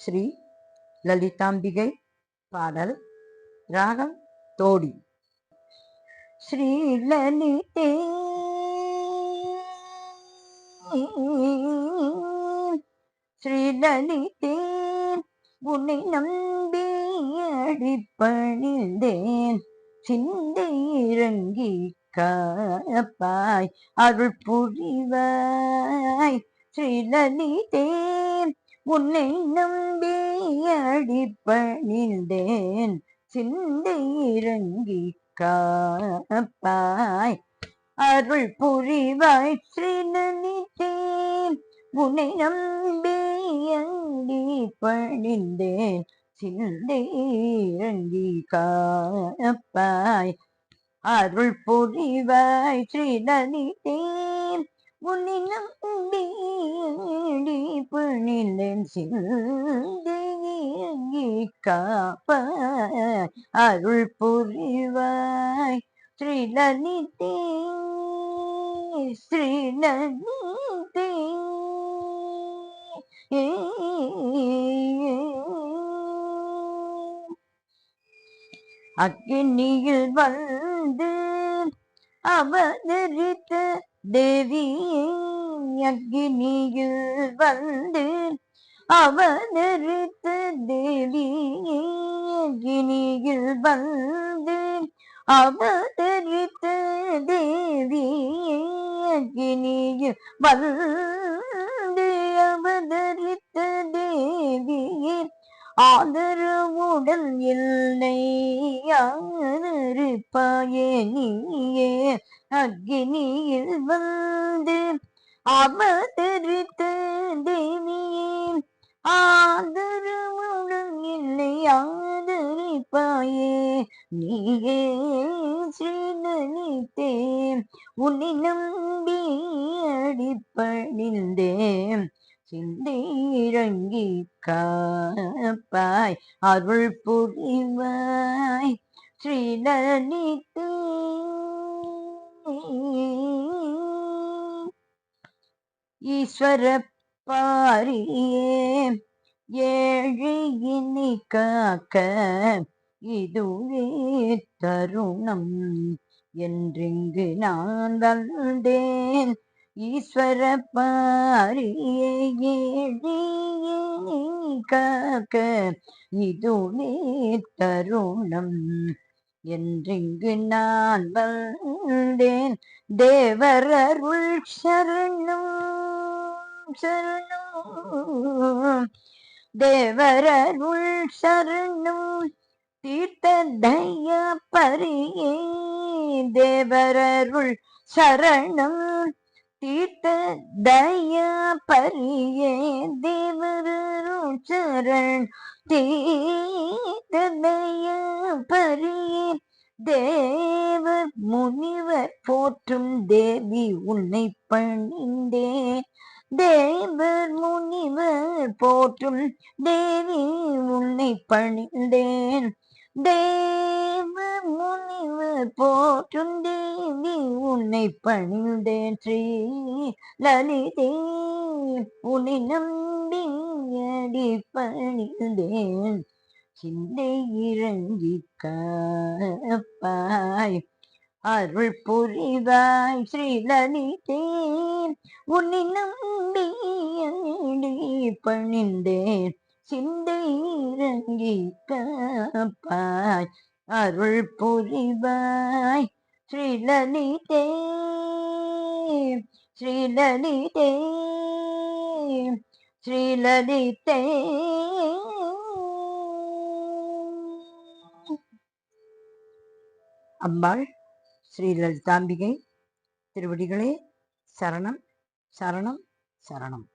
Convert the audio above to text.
ஸ்ரீ லலிதாம்பிகை. பாடல் ராகம் தோடி. ஸ்ரீ லலிதே ஸ்ரீ லலிதே உன்னை நம்பி அடிப்பணிந்தேன், சிந்தை இறங்கி காப்பாய் அருள் புரிவாய். ஸ்ரீ லலிதே உன்னை நம்பி அடிப்பணிந்தேன், சிந்தை இறங்கி காப்பாய் அருள் புரிவாய். ஸ்ரீ லலிதே உன்னை நம்பி அடிப்பணிந்தேன், சிந்தை இறங்கி காப்பாய் அருள் புரிவாய். ஸ்ரீ லலிதே உன்னை நம்பி அடிப்பணிந்தேன், சிந்தை இறங்கி காப்பாய் அருள் புரிவாய். ஸ்ரீ லலிதே ஸ்ரீ லலிதே அக்கினியில் வந்து அவதரித்த தேவியே, அக்கினியில் வந்து அவதரித்த தேவியே, அக்கினியில் வந்து அவதரித்த தேவியே, அக்கினியில் வந்து அவதரித்த தேவியே, ஆதரவுடன் இல்லை ஆதரிப்பாயே நீயே, அக்கினியில் வந்து அவதரித்த தேவியே, ஆதரவுடன் இல்லை ஆதரிப்பாயே நீயே. ஸ்ரீ லலிதே உன்னை நம்பி அடிப்பணிந்தேன், சிந்தை இறங்கி காப்பாய் அருள் புரிவாய். ஸ்ரீ லலிதே ஈஸ்வர பாரியே ஏழையினை காக்க இதுவே தருணம் என்றிங்கு நான் வந்தேன். ஈஸ்வர பாரியே ஏழையினை காக்க இதுவே தருணம் என்றிங்கு நான் வந்தேன். தேவரருள் சரணம் சரணம், தேவரருள் சரணம் தீர்த்த தயா பரியே, தேவரருள் சரணம் தீர்த்த தயா பரியே, தேவரருள் சரண் தீர்த்த தயா பரியே, தேவர் முனிவர் போற்றும் தேவி உன்னை பணிந்தேன், தேவர் முனிவர் போற்றும் தேவி உன்னை பணிந்தேன், தேவர் முனிவர் போற்றும் தேவி உன்னை பணிந்தேன். ஸ்ரீ லலிதே உன்னை நம்பி அடிப்பணிந்தேன், சிந்தை இறங்கி காப்பாய் அருள் புரிவாய். ஸ்ரீ லலிதே உன்னை நம்பி அடிப்பணிந்தேன், சிந்தை இறங்கி காப்பாய் அருள் புரிவாய். ஸ்ரீ லலிதே ஸ்ரீ லலிதே ஸ்ரீ லலிதே. அம்பாள் ஸ்ரீ லலிதாம்பிகை திருவடிகளே சரணம் சரணம் சரணம்.